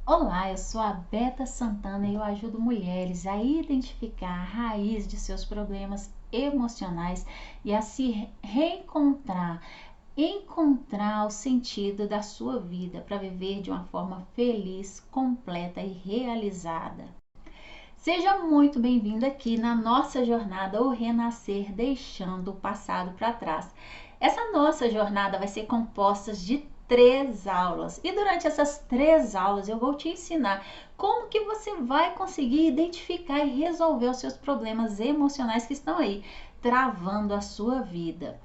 Olá, eu sou a Beta Santana e eu ajudo mulheres a identificar a raiz de seus problemas emocionais e a se reencontrar, encontrar o sentido da sua vida para viver de uma forma feliz, completa e realizada. Seja muito bem-vindo aqui na nossa jornada O Renascer, deixando o passado para trás. Essa nossa jornada vai ser composta de 3 aulas e durante essas 3 aulas eu vou te ensinar como que você vai conseguir identificar e resolver os seus problemas emocionais que estão aí travando a sua vida.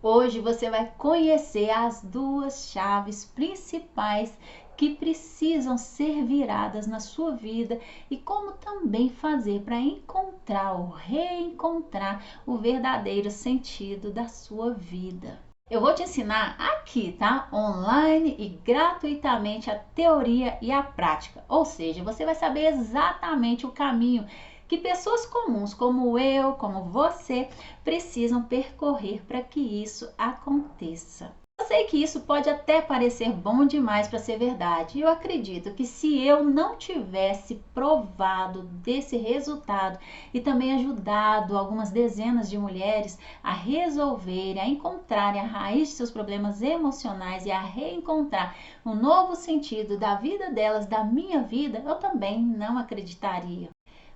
Hoje você vai conhecer as 2 chaves principais que precisam ser viradas na sua vida e como também fazer para encontrar ou reencontrar o verdadeiro sentido da sua vida. Eu vou te ensinar aqui, tá? Online e gratuitamente a teoria e a prática. Ou seja, você vai saber exatamente o caminho que pessoas comuns como eu, como você, precisam percorrer para que isso aconteça. Eu sei que isso pode até parecer bom demais para ser verdade. Eu acredito que se eu não tivesse provado desse resultado e também ajudado algumas dezenas de mulheres a resolverem, a encontrarem a raiz de seus problemas emocionais e a reencontrar um novo sentido da vida delas, da minha vida, eu também não acreditaria.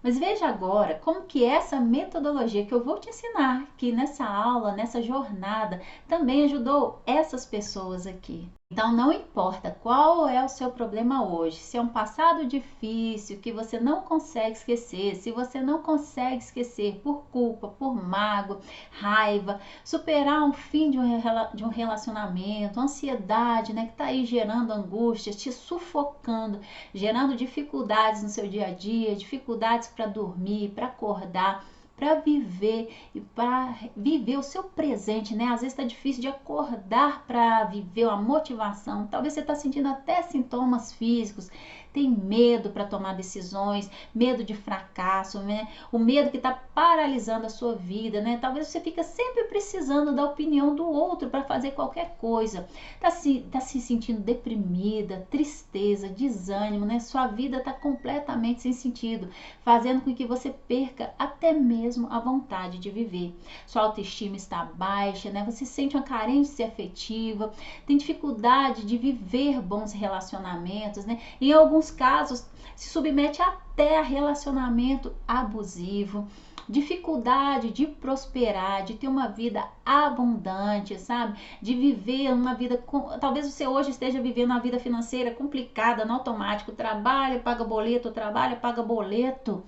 Mas veja agora como que essa metodologia que eu vou te ensinar aqui nessa aula, nessa jornada, também ajudou essas pessoas aqui. Então não importa qual é o seu problema hoje, se é um passado difícil que você não consegue esquecer, se você não consegue esquecer por culpa, por mágoa, raiva, superar um fim de um relacionamento, ansiedade, né, que está aí gerando angústias, te sufocando, gerando dificuldades no seu dia a dia, dificuldades para dormir, para acordar, para viver e para viver o seu presente, né? Às vezes está difícil de acordar para viver uma motivação. Talvez você está sentindo até sintomas físicos, tem medo para tomar decisões, medo de fracasso, né? O medo que está paralisando a sua vida, né? Talvez você fique sempre precisando da opinião do outro para fazer qualquer coisa. Tá se sentindo deprimida, tristeza, desânimo, né? Sua vida está completamente sem sentido, fazendo com que você perca até mesmo a vontade de viver. Sua autoestima está baixa, né? Você sente uma carência afetiva, tem dificuldade de viver bons relacionamentos, né? Em alguns casos, se submete até a relacionamento abusivo, dificuldade de prosperar, de ter uma vida abundante, sabe? De viver uma vida talvez você hoje esteja vivendo uma vida financeira complicada, no automático, trabalha, paga boleto, trabalha, paga boleto,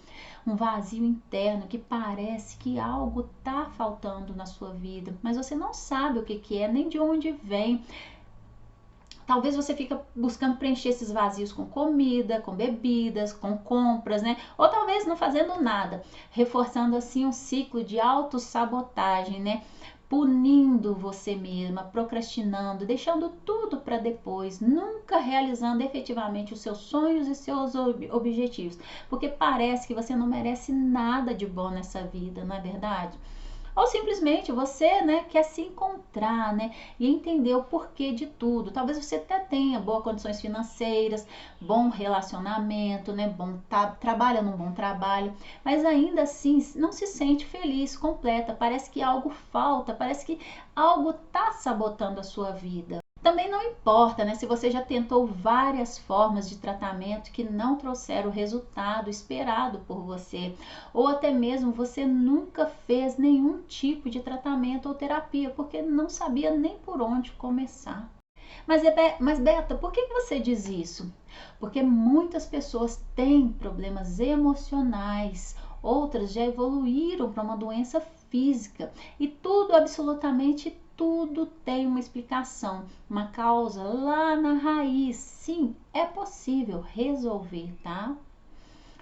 um vazio interno que parece que algo tá faltando na sua vida, mas você não sabe o que que é, nem de onde vem. Talvez você fique buscando preencher esses vazios com comida, com bebidas, com compras, né? Ou talvez não fazendo nada, reforçando assim um ciclo de autossabotagem, né? Punindo você mesma, procrastinando, deixando tudo para depois, nunca realizando efetivamente os seus sonhos e seus objetivos, porque parece que você não merece nada de bom nessa vida, não é verdade? Ou simplesmente você, né, quer se encontrar, né, e entender o porquê de tudo. Talvez você até tenha boas condições financeiras, bom relacionamento, né, trabalha num bom trabalho, mas ainda assim não se sente feliz, completa. Parece que algo falta, parece que algo está sabotando a sua vida. Também não importa, né, se você já tentou várias formas de tratamento que não trouxeram o resultado esperado por você, ou até mesmo você nunca fez nenhum tipo de tratamento ou terapia porque não sabia nem por onde começar. Mas Beta, por que você diz isso? Porque muitas pessoas têm problemas emocionais, outras já evoluíram para uma doença física e tudo, absolutamente tudo tem uma explicação, uma causa lá na raiz. Sim, é possível resolver, tá?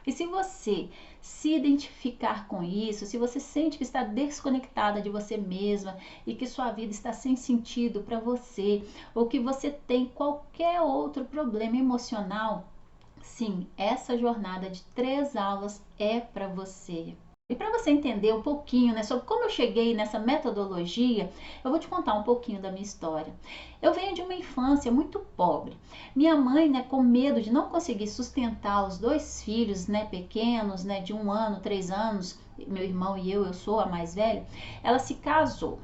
E se você se identificar com isso, se você sente que está desconectada de você mesma e que sua vida está sem sentido para você, ou que você tem qualquer outro problema emocional, sim, essa jornada de 3 aulas é para você. E para você entender um pouquinho, né, sobre como eu cheguei nessa metodologia, eu vou te contar um pouquinho da minha história. Eu venho de uma infância muito pobre. Minha mãe, né, com medo de não conseguir sustentar os dois filhos, né, pequenos, né, de 1 ano, 3 anos, meu irmão e eu sou a mais velha, ela se casou.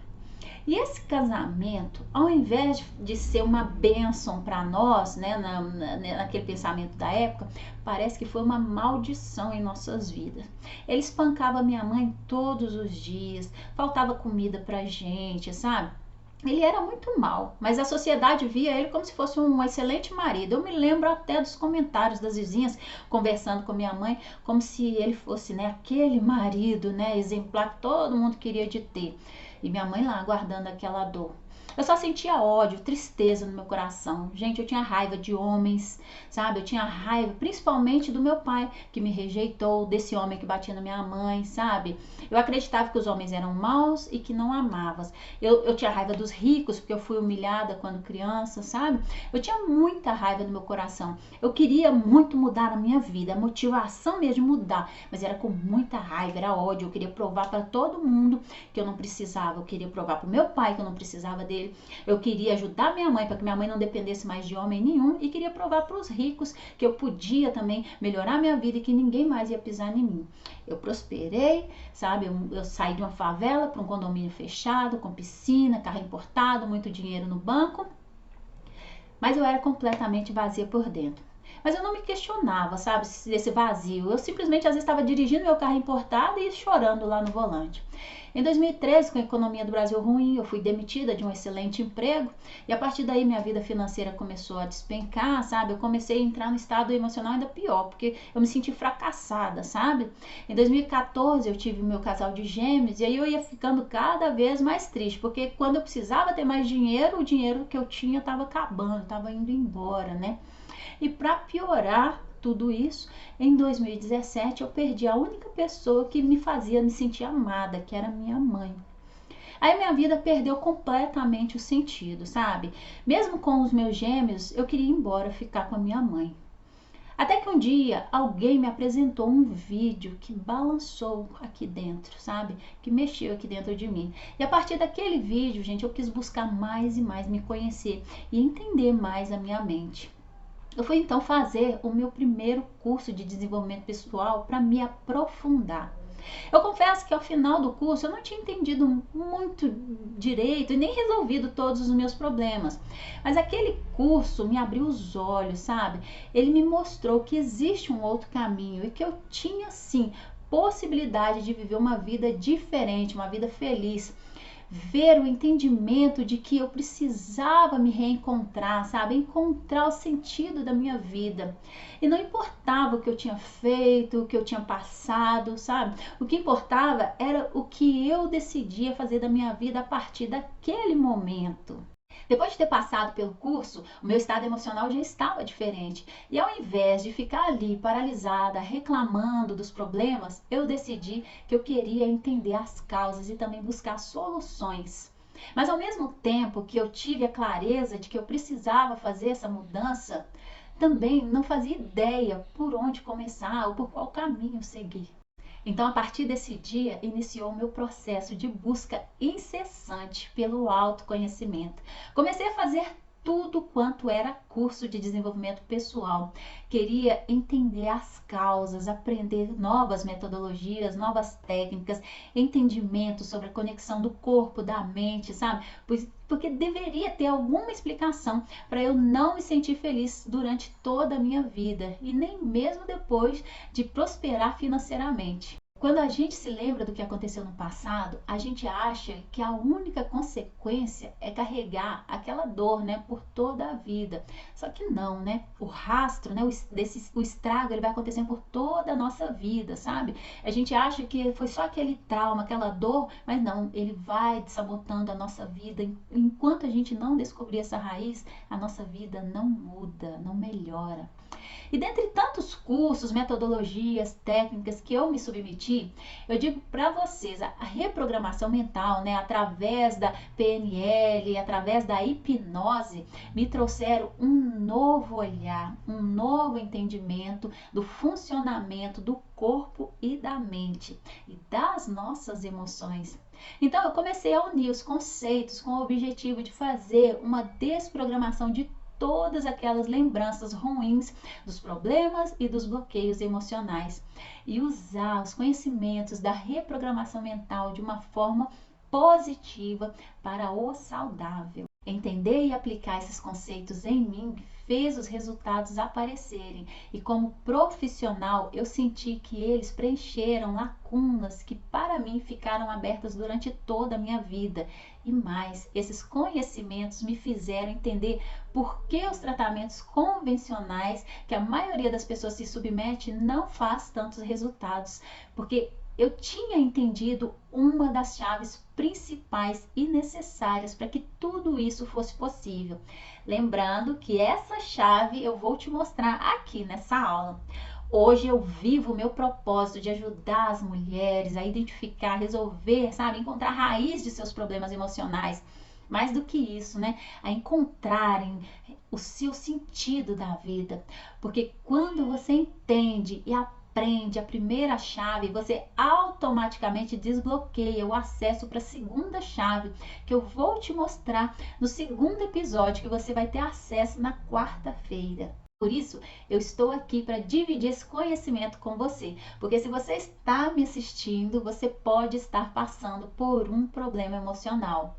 E esse casamento, ao invés de ser uma bênção para nós, né, naquele pensamento da época, parece que foi uma maldição em nossas vidas. Ele espancava minha mãe todos os dias, faltava comida pra gente, sabe? Ele era muito mal, mas a sociedade via ele como se fosse um excelente marido. Eu me lembro até dos comentários das vizinhas conversando com minha mãe, como se ele fosse, né, aquele marido, né, exemplar que todo mundo queria de ter. E minha mãe lá guardando aquela dor. Eu só sentia ódio, tristeza no meu coração. Gente, eu tinha raiva de homens, sabe? Eu tinha raiva principalmente do meu pai, que me rejeitou, desse homem que batia na minha mãe, sabe? Eu acreditava que os homens eram maus e que não amavam. Eu tinha raiva dos ricos, porque eu fui humilhada quando criança, sabe? Eu tinha muita raiva no meu coração. Eu queria muito mudar a minha vida, a motivação mesmo de mudar, mas era com muita raiva, era ódio. Eu queria provar para todo mundo que eu não precisava. Eu queria provar para o meu pai que eu não precisava dele. Eu queria ajudar minha mãe para que minha mãe não dependesse mais de homem nenhum e queria provar para os ricos que eu podia também melhorar minha vida e que ninguém mais ia pisar em mim. Eu prosperei, sabe? Eu saí de uma favela para um condomínio fechado, com piscina, carro importado, muito dinheiro no banco, mas eu era completamente vazia por dentro. Mas eu não me questionava, sabe, desse vazio. Eu simplesmente às vezes estava dirigindo meu carro importado e chorando lá no volante. Em 2013, com a economia do Brasil ruim, eu fui demitida de um excelente emprego e a partir daí minha vida financeira começou a despencar, sabe? Eu comecei a entrar no estado emocional ainda pior, porque eu me senti fracassada, sabe? Em 2014 eu tive meu casal de gêmeos e aí eu ia ficando cada vez mais triste, porque quando eu precisava ter mais dinheiro, o dinheiro que eu tinha estava acabando, estava indo embora, né? E para piorar tudo isso, em 2017 eu perdi a única pessoa que me fazia me sentir amada, que era minha mãe. Aí minha vida perdeu completamente o sentido, sabe? Mesmo com os meus gêmeos, eu queria ir embora ficar com a minha mãe. Até que um dia alguém me apresentou um vídeo que balançou aqui dentro, sabe? Que mexeu aqui dentro de mim. E a partir daquele vídeo, gente, eu quis buscar mais e mais me conhecer e entender mais a minha mente. Eu fui então fazer o meu primeiro curso de desenvolvimento pessoal para me aprofundar. Eu confesso que ao final do curso eu não tinha entendido muito direito e nem resolvido todos os meus problemas. Mas aquele curso me abriu os olhos, sabe? Ele me mostrou que existe um outro caminho e que eu tinha sim possibilidade de viver uma vida diferente, uma vida feliz, ver o entendimento de que eu precisava me reencontrar, sabe? Encontrar o sentido da minha vida. E não importava o que eu tinha feito, o que eu tinha passado, sabe? O que importava era o que eu decidia fazer da minha vida a partir daquele momento. Depois de ter passado pelo curso, o meu estado emocional já estava diferente. E ao invés de ficar ali paralisada, reclamando dos problemas, eu decidi que eu queria entender as causas e também buscar soluções. Mas ao mesmo tempo que eu tive a clareza de que eu precisava fazer essa mudança, também não fazia ideia por onde começar ou por qual caminho seguir. Então, a partir desse dia, iniciou o meu processo de busca incessante pelo autoconhecimento. Comecei a fazer tudo quanto era curso de desenvolvimento pessoal. Queria entender as causas, aprender novas metodologias, novas técnicas, entendimento sobre a conexão do corpo, da mente, sabe? Porque deveria ter alguma explicação para eu não me sentir feliz durante toda a minha vida e nem mesmo depois de prosperar financeiramente. Quando a gente se lembra do que aconteceu no passado, a gente acha que a única consequência é carregar aquela dor, né, por toda a vida. Só que não, né? O rastro, né, o estrago, ele vai acontecendo por toda a nossa vida, sabe? A gente acha que foi só aquele trauma, aquela dor, mas não, ele vai sabotando a nossa vida. Enquanto a gente não descobrir essa raiz, a nossa vida não muda, não melhora. E dentre tantos cursos, metodologias, técnicas que eu me submeti, eu digo para vocês, a reprogramação mental, né, através da PNL, através da hipnose, me trouxeram um novo olhar, um novo entendimento do funcionamento do corpo e da mente e das nossas emoções. Então eu comecei a unir os conceitos com o objetivo de fazer uma desprogramação de todas aquelas lembranças ruins dos problemas e dos bloqueios emocionais e usar os conhecimentos da reprogramação mental de uma forma positiva para o saudável. Entender e aplicar esses conceitos em mim fez os resultados aparecerem e como profissional eu senti que eles preencheram lacunas que para mim ficaram abertas durante toda a minha vida. E mais, esses conhecimentos me fizeram entender por que os tratamentos convencionais que a maioria das pessoas se submete não faz tantos resultados, porque eu tinha entendido uma das chaves principais e necessárias para que tudo isso fosse possível. Lembrando que essa chave eu vou te mostrar aqui nessa aula. Hoje eu vivo o meu propósito de ajudar as mulheres a identificar, resolver, sabe, encontrar a raiz de seus problemas emocionais. Mais do que isso, né? A encontrarem o seu sentido da vida. Porque quando você entende e aprende a primeira chave, você automaticamente desbloqueia o acesso para a segunda chave, que eu vou te mostrar no segundo episódio, que você vai ter acesso na quarta-feira. Por isso, eu estou aqui para dividir esse conhecimento com você, porque se você está me assistindo, você pode estar passando por um problema emocional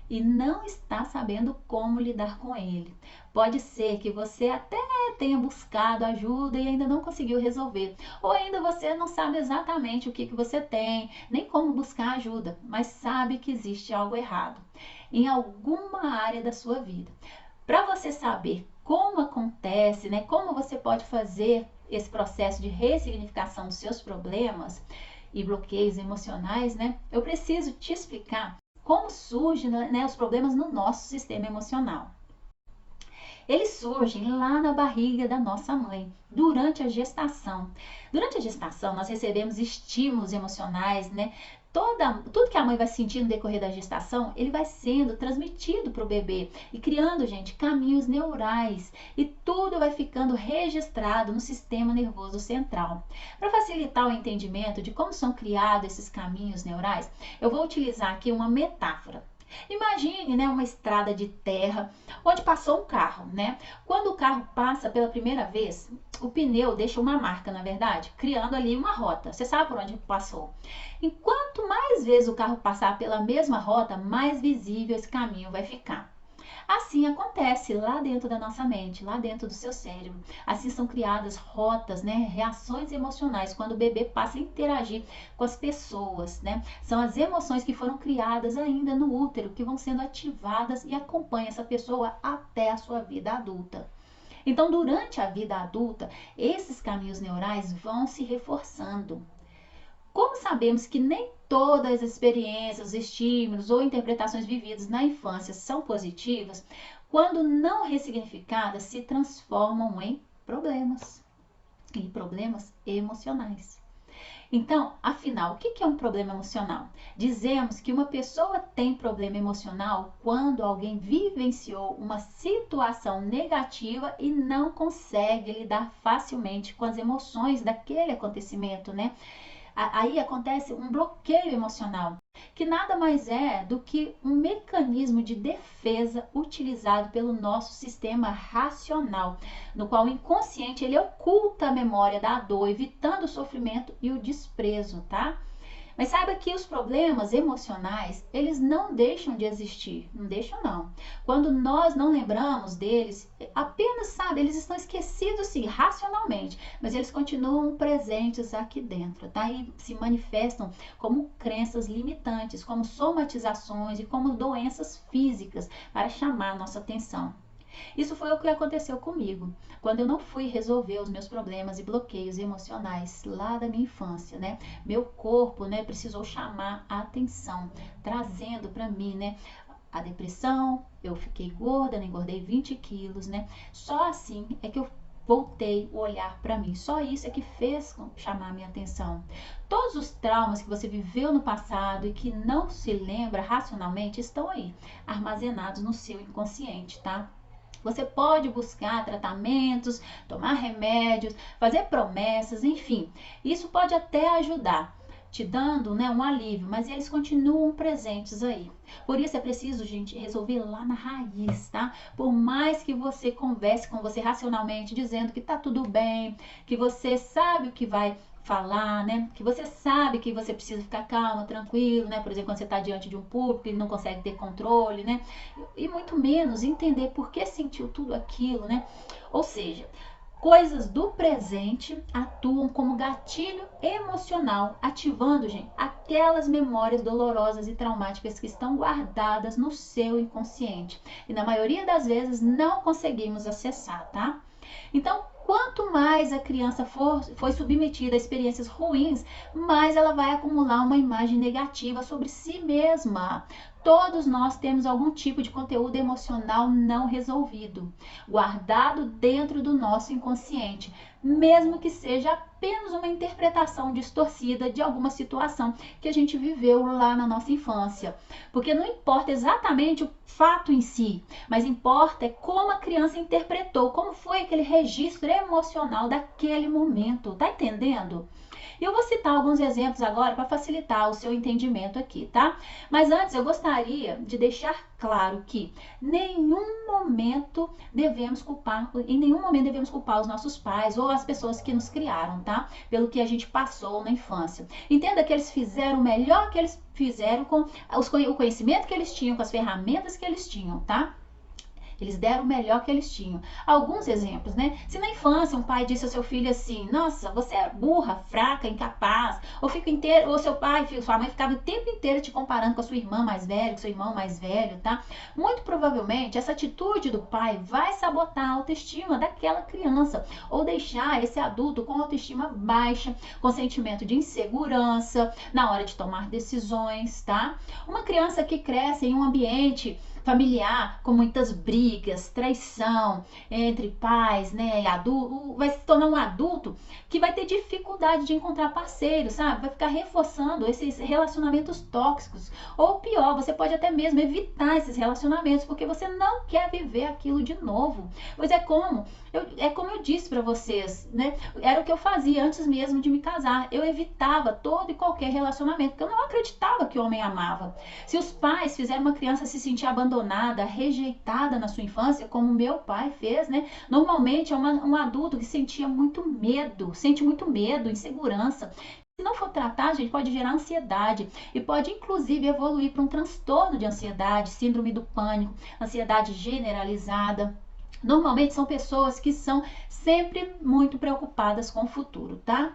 e não está sabendo como lidar com ele. Pode ser que você até tenha buscado ajuda e ainda não conseguiu resolver, ou ainda você não sabe exatamente o que você tem, nem como buscar ajuda, mas sabe que existe algo errado em alguma área da sua vida. Para você saber como acontece, né, como você pode fazer esse processo de ressignificação dos seus problemas e bloqueios emocionais, né, eu preciso te explicar como surgem, né, os problemas no nosso sistema emocional. Eles surgem lá na barriga da nossa mãe, durante a gestação. Durante a gestação, nós recebemos estímulos emocionais, né? Tudo que a mãe vai sentir no decorrer da gestação, ele vai sendo transmitido para o bebê e criando, gente, caminhos neurais. E tudo vai ficando registrado no sistema nervoso central. Para facilitar o entendimento de como são criados esses caminhos neurais, eu vou utilizar aqui uma metáfora. Imagine, né, uma estrada de terra onde passou um carro, né? Quando o carro passa pela primeira vez, o pneu deixa uma marca, na verdade, criando ali uma rota. Você sabe por onde passou. Enquanto mais vezes o carro passar pela mesma rota, mais visível esse caminho vai ficar. Assim acontece lá dentro da nossa mente, lá dentro do seu cérebro. Assim são criadas rotas, né, reações emocionais quando o bebê passa a interagir com as pessoas, né? São as emoções que foram criadas ainda no útero que vão sendo ativadas e acompanham essa pessoa até a sua vida adulta. Então, durante a vida adulta, esses caminhos neurais vão se reforçando. Como sabemos que nem todas as experiências, estímulos ou interpretações vividas na infância são positivas, quando não ressignificadas, se transformam em problemas emocionais. Então, afinal, o que é um problema emocional? Dizemos que uma pessoa tem problema emocional quando alguém vivenciou uma situação negativa e não consegue lidar facilmente com as emoções daquele acontecimento, né? Aí acontece um bloqueio emocional, que nada mais é do que um mecanismo de defesa utilizado pelo nosso sistema racional, no qual o inconsciente ele oculta a memória da dor, evitando o sofrimento e o desprezo, tá? Mas saiba que os problemas emocionais, eles não deixam de existir, não deixam não. Quando nós não lembramos deles, apenas, sabe, eles estão esquecidos sim, racionalmente, mas eles continuam presentes aqui dentro, tá? E se manifestam como crenças limitantes, como somatizações e como doenças físicas para chamar a nossa atenção. Isso foi o que aconteceu comigo, quando eu não fui resolver os meus problemas e bloqueios emocionais lá da minha infância, né? Meu corpo, né, precisou chamar a atenção, trazendo para mim, né, a depressão. Eu fiquei gorda, né, engordei 20 quilos, né? Só assim é que eu voltei o olhar para mim. Só isso é que fez chamar a minha atenção. Todos os traumas que você viveu no passado e que não se lembra racionalmente estão aí, armazenados no seu inconsciente, tá? Você pode buscar tratamentos, tomar remédios, fazer promessas, enfim. Isso pode até ajudar, te dando, né, um alívio, mas eles continuam presentes aí. Por isso é preciso, gente, resolver lá na raiz, tá? Por mais que você converse com você racionalmente, dizendo que tá tudo bem, que você sabe o que vai falar, né? Que você sabe que você precisa ficar calma, tranquilo, né? Por exemplo, quando você está diante de um público e não consegue ter controle, né? E muito menos entender por que sentiu tudo aquilo, né? Ou seja, coisas do presente atuam como gatilho emocional, ativando, gente, aquelas memórias dolorosas e traumáticas que estão guardadas no seu inconsciente. E na maioria das vezes não conseguimos acessar, tá? Então, quanto mais a criança foi submetida a experiências ruins, mais ela vai acumular uma imagem negativa sobre si mesma. Todos nós temos algum tipo de conteúdo emocional não resolvido, guardado dentro do nosso inconsciente, mesmo que seja apenas uma interpretação distorcida de alguma situação que a gente viveu lá na nossa infância. Porque não importa exatamente o fato em si, mas importa é como a criança interpretou, como foi aquele registro emocional daquele momento. Tá entendendo? E eu vou citar alguns exemplos agora para facilitar o seu entendimento aqui, tá? Mas antes eu gostaria de deixar claro que em nenhum momento devemos culpar os nossos pais ou as pessoas que nos criaram, tá? Pelo que a gente passou na infância. Entenda que eles fizeram o melhor que eles fizeram com o conhecimento que eles tinham, com as ferramentas que eles tinham, tá? Eles deram o melhor que eles tinham. Alguns exemplos, né? Se na infância um pai disse ao seu filho assim: nossa, você é burra, fraca, incapaz, ou seu pai, sua mãe ficava o tempo inteiro te comparando com a sua irmã mais velha, com seu irmão mais velho, tá? Muito provavelmente essa atitude do pai vai sabotar a autoestima daquela criança ou deixar esse adulto com autoestima baixa, com sentimento de insegurança na hora de tomar decisões, tá? Uma criança que cresce em um ambiente familiar com muitas brigas, traição entre pais, né, e adulto, vai se tornar um adulto que vai ter dificuldade de encontrar parceiros, sabe? Vai ficar reforçando esses relacionamentos tóxicos. Ou pior, você pode até mesmo evitar esses relacionamentos porque você não quer viver aquilo de novo. Pois é como eu disse para vocês, né? Era o que eu fazia antes mesmo de me casar. Eu evitava todo e qualquer relacionamento, porque eu não acreditava que o homem amava. Se os pais fizeram uma criança se sentir abandonada, rejeitada na sua infância, como meu pai fez, né? Normalmente é um adulto que sente muito medo, insegurança. Se não for tratar, gente, pode gerar ansiedade e pode inclusive evoluir para um transtorno de ansiedade, síndrome do pânico, ansiedade generalizada. Normalmente são pessoas que são sempre muito preocupadas com o futuro, tá?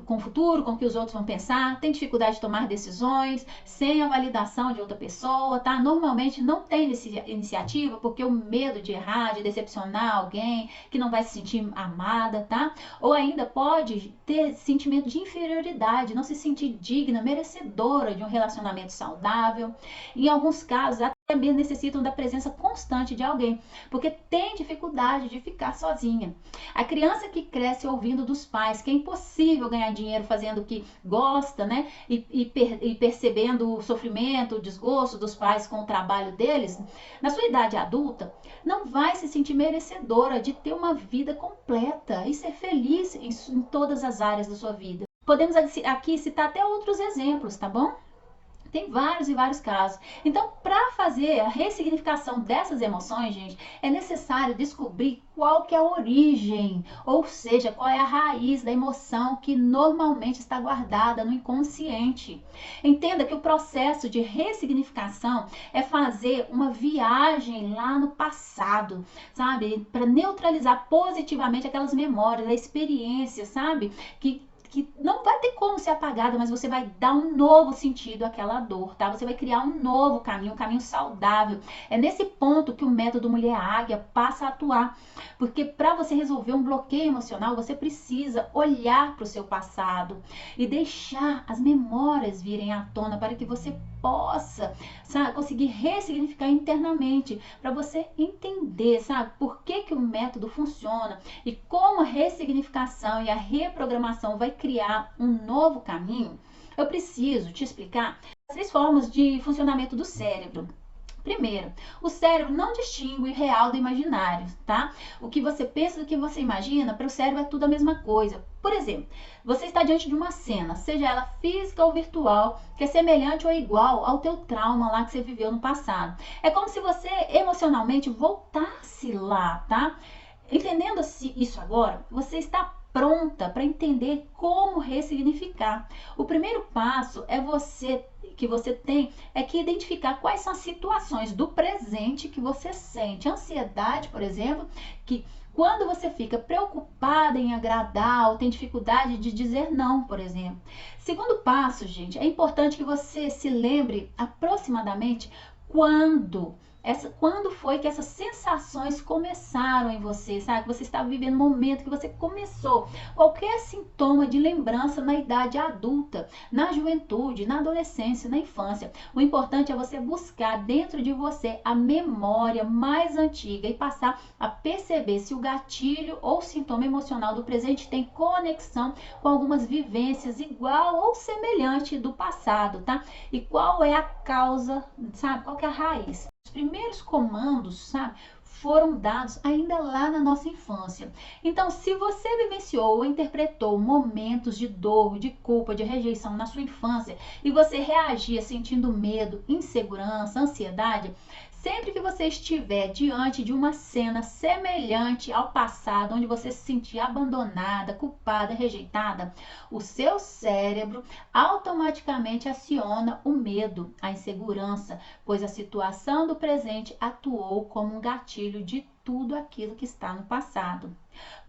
Com o futuro, com o que os outros vão pensar, tem dificuldade de tomar decisões, sem a validação de outra pessoa, tá? Normalmente não tem iniciativa porque o medo de errar, de decepcionar alguém, que não vai se sentir amada, tá? Ou ainda pode ter sentimento de inferioridade, não se sentir digna, merecedora de um relacionamento saudável. Em alguns casos, até mesmo necessitam da presença constante de alguém, porque tem dificuldade de ficar sozinha. A criança que cresce ouvindo dos pais que é impossível ganhar dinheiro fazendo o que gosta, né? E percebendo o sofrimento, o desgosto dos pais com o trabalho deles, na sua idade adulta, não vai se sentir merecedora de ter uma vida completa e ser feliz em todas as áreas da sua vida. Podemos aqui citar até outros exemplos, tá bom? Tem vários e vários casos. Então, para fazer a ressignificação dessas emoções, gente, é necessário descobrir qual que é a origem, ou seja, qual é a raiz da emoção que normalmente está guardada no inconsciente. Entenda que o processo de ressignificação é fazer uma viagem lá no passado, sabe? Para neutralizar positivamente aquelas memórias, a experiência, sabe? Que que não vai ter como ser apagada, mas você vai dar um novo sentido àquela dor, tá? Você vai criar um novo caminho, um caminho saudável. É nesse ponto que o método Mulher Águia passa a atuar, porque para você resolver um bloqueio emocional, você precisa olhar para o seu passado e deixar as memórias virem à tona para que você possa, sabe, conseguir ressignificar internamente, para você entender, sabe, por que o método funciona e como a ressignificação e a reprogramação vai criar um novo caminho. Eu preciso te explicar as 3 formas de funcionamento do cérebro. Primeiro, o cérebro não distingue o real do imaginário, tá? O que você pensa do que você imagina, para o cérebro é tudo a mesma coisa. Por exemplo, você está diante de uma cena, seja ela física ou virtual, que é semelhante ou igual ao teu trauma lá que você viveu no passado. É como se você emocionalmente voltasse lá, tá? Entendendo isso agora, você está pronta para entender como ressignificar. O primeiro passo é você tem que identificar quais são as situações do presente que você sente. Ansiedade, por exemplo, que quando você fica preocupada em agradar ou tem dificuldade de dizer não, por exemplo. Segundo passo, gente, é importante que você se lembre aproximadamente quando foi que essas sensações começaram em você, sabe? Que você estava vivendo um momento que você começou. Qualquer sintoma de lembrança na idade adulta, na juventude, na adolescência, na infância. O importante é você buscar dentro de você a memória mais antiga e passar a perceber se o gatilho ou sintoma emocional do presente tem conexão com algumas vivências igual ou semelhante do passado, tá? E qual é a causa, sabe? Qual que é a raiz? Os primeiros comandos, sabe, foram dados ainda lá na nossa infância. Então, se você vivenciou ou interpretou momentos de dor, de culpa, de rejeição na sua infância e você reagia sentindo medo, insegurança, ansiedade, sempre que você estiver diante de uma cena semelhante ao passado, onde você se sentia abandonada, culpada, rejeitada, o seu cérebro automaticamente aciona o medo, a insegurança, pois a situação do presente atuou como um gatilho de tudo aquilo que está no passado.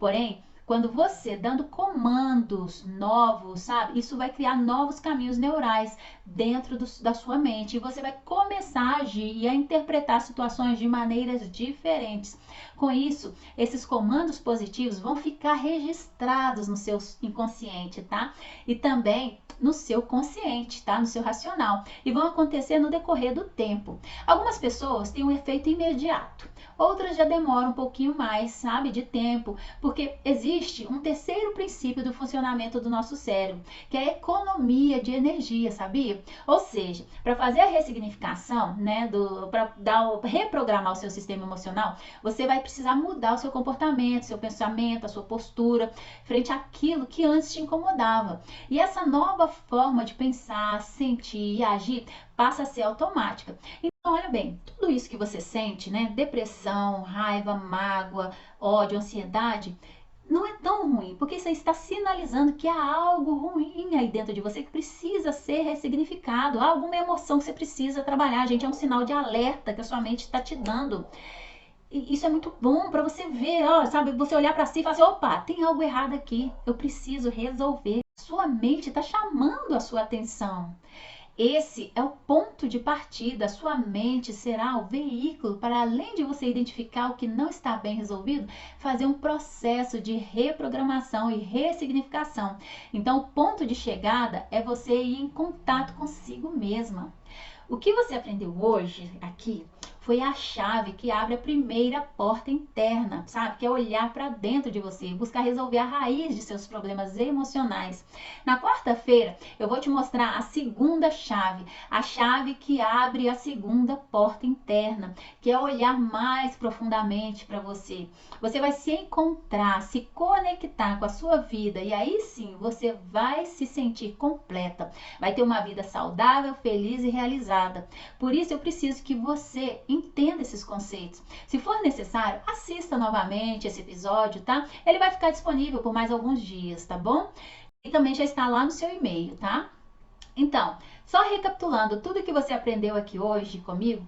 Porém, quando você dando comandos novos, sabe? Isso vai criar novos caminhos neurais dentro da sua mente. E você vai começar a agir e a interpretar situações de maneiras diferentes. Com isso, esses comandos positivos vão ficar registrados no seu inconsciente, tá? E também no seu consciente, tá? No seu racional. E vão acontecer no decorrer do tempo. Algumas pessoas têm um efeito imediato. Outras já demoram um pouquinho mais, sabe, de tempo, porque existe um terceiro princípio do funcionamento do nosso cérebro, que é a economia de energia, sabia? Ou seja, para fazer a ressignificação, né, para reprogramar o seu sistema emocional, você vai precisar mudar o seu comportamento, seu pensamento, a sua postura, frente àquilo que antes te incomodava. E essa nova forma de pensar, sentir e agir passa a ser automática. Então, olha bem, tudo isso que você sente, né? Depressão, raiva, mágoa, ódio, ansiedade, não é tão ruim, porque isso aí está sinalizando que há algo ruim aí dentro de você que precisa ser ressignificado, há alguma emoção que você precisa trabalhar, gente, é um sinal de alerta que a sua mente está te dando. E isso é muito bom para você ver, ó, sabe, você olhar para si e falar assim, opa, tem algo errado aqui, eu preciso resolver. Sua mente está chamando a sua atenção. Esse é o ponto de partida. Sua mente será o veículo para, além de você identificar o que não está bem resolvido, fazer um processo de reprogramação e ressignificação. Então, o ponto de chegada é você ir em contato consigo mesma. O que você aprendeu hoje aqui foi a chave que abre a primeira porta interna, sabe? Que é olhar para dentro de você, buscar resolver a raiz de seus problemas emocionais. Na quarta-feira, eu vou te mostrar a segunda chave, a chave que abre a segunda porta interna, que é olhar mais profundamente para você. Você vai se encontrar, se conectar com a sua vida e aí sim você vai se sentir completa, vai ter uma vida saudável, feliz e realizada. Por isso eu preciso que você entenda esses conceitos. Se for necessário, assista novamente esse episódio, tá? Ele vai ficar disponível por mais alguns dias, tá bom? E também já está lá no seu e-mail, tá? Então, só recapitulando tudo que você aprendeu aqui hoje comigo,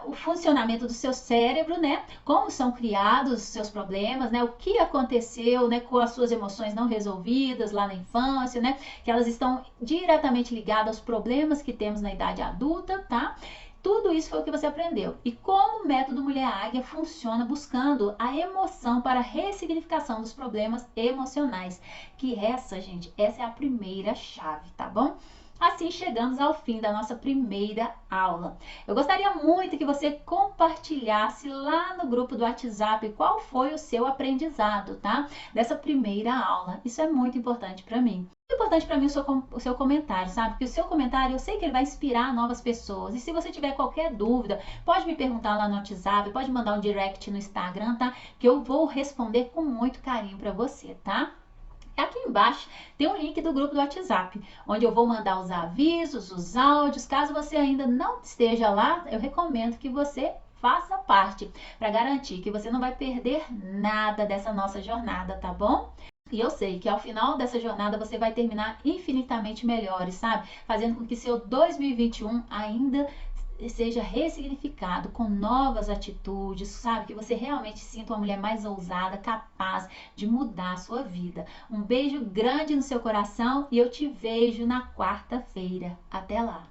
o funcionamento do seu cérebro, né? Como são criados os seus problemas, né? O que aconteceu, né, com as suas emoções não resolvidas lá na infância, né? Que elas estão diretamente ligadas aos problemas que temos na idade adulta, tá? Tudo isso foi o que você aprendeu. E como o método Mulher Águia funciona buscando a emoção para a ressignificação dos problemas emocionais. Que essa, gente, essa é a primeira chave, tá bom? Assim chegamos ao fim da nossa primeira aula. Eu gostaria muito que você compartilhasse lá no grupo do WhatsApp qual foi o seu aprendizado, tá? Dessa primeira aula. Isso é muito importante para mim. Muito importante para mim o seu comentário, sabe? Porque o seu comentário eu sei que ele vai inspirar novas pessoas. E se você tiver qualquer dúvida, pode me perguntar lá no WhatsApp, pode mandar um direct no Instagram, tá? Que eu vou responder com muito carinho para você, tá? Aqui embaixo tem um link do grupo do WhatsApp, onde eu vou mandar os avisos, os áudios. Caso você ainda não esteja lá, eu recomendo que você faça parte, para garantir que você não vai perder nada dessa nossa jornada, tá bom? E eu sei que ao final dessa jornada você vai terminar infinitamente melhores, sabe? Fazendo com que seu 2021 ainda seja ressignificado com novas atitudes, sabe? Que você realmente sinta uma mulher mais ousada, capaz de mudar a sua vida. Um beijo grande no seu coração e eu te vejo na quarta-feira. Até lá!